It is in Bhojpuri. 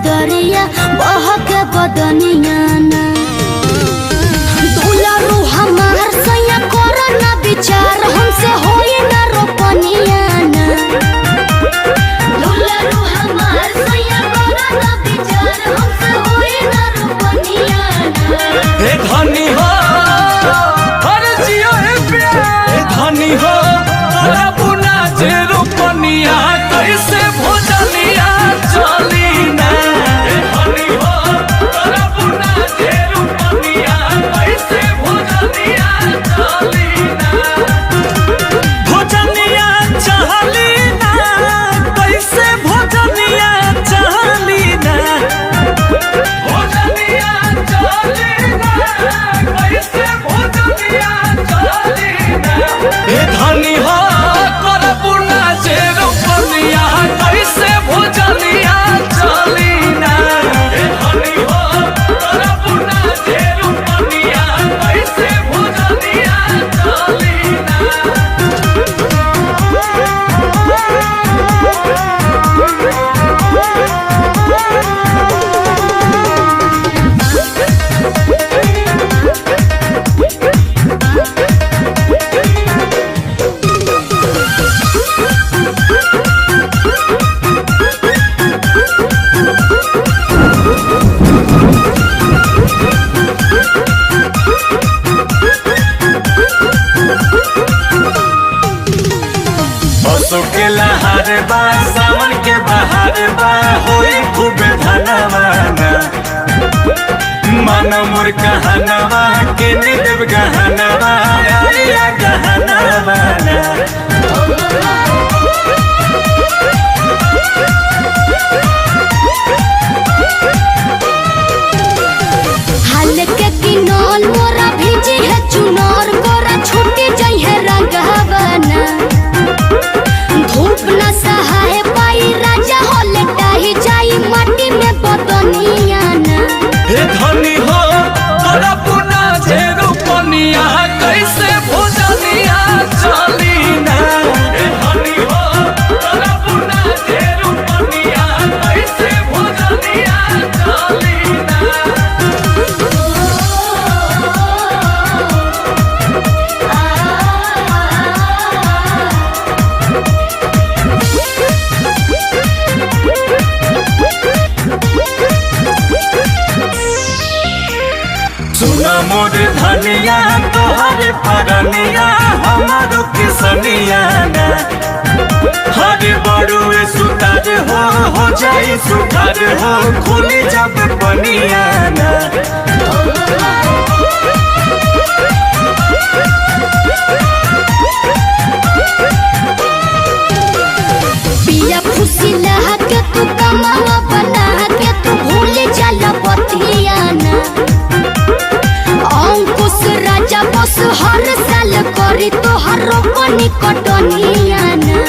बदरिया बहके बदनिया ना दुलारू हमार सैया करो ना विचार हमसे होई ना रोपनिया ना दुलारू हमार सैया करो ना विचार हमसे होई ना रोपनिया ना हे धनी हो हर जियो हे प्यार हे धनी हो तोरा बुना जे रोपनिया कैसे भोजनिया चली ना हे धनी हो तोरा बुना जे रोपनिया कैसे भोजनिया चली ना भोजनिया चली ना कैसे भोजनिया चली ना भोजनिया चली ना कैसे भोजनिया चली ना हे धनी हो तोरा बुना जे रोपनिया कैसे भोजनिया चली ना हे धनी हो तोरा बुना जे रोपनिया कैसे भोजनिया चली ना बसो के लहार बा सावन के बहार बा होई खूब धनवाना मन मोर कहनवा के निदेव गहनवा आया गहनवाना हाल के किनोल मोरा भेजी है चुनर गोरा छूटी जाई है रंगवना धूप न सहाय पाई राजा हो लेटाही जाई माटी में बदनिया ना हे धनी हो तोरा पुना जे रोपनिया कैसे भोजनिया चली ना हे धनी हो तोरा पुना जे रोपनिया कैसे भोजनिया चली ना सुना मोर धनिया तोहर परनिया हमारो किसनिया ना हर बड़ुए सुतार हो जाई सुधार हो खुली जब पनिया ना पिया खुशी लहा के तू कमावा बना के तू भूल जाला बतिया ना अंकुश राजा बस हर साल करी तो हर रोपनी कटनिया ना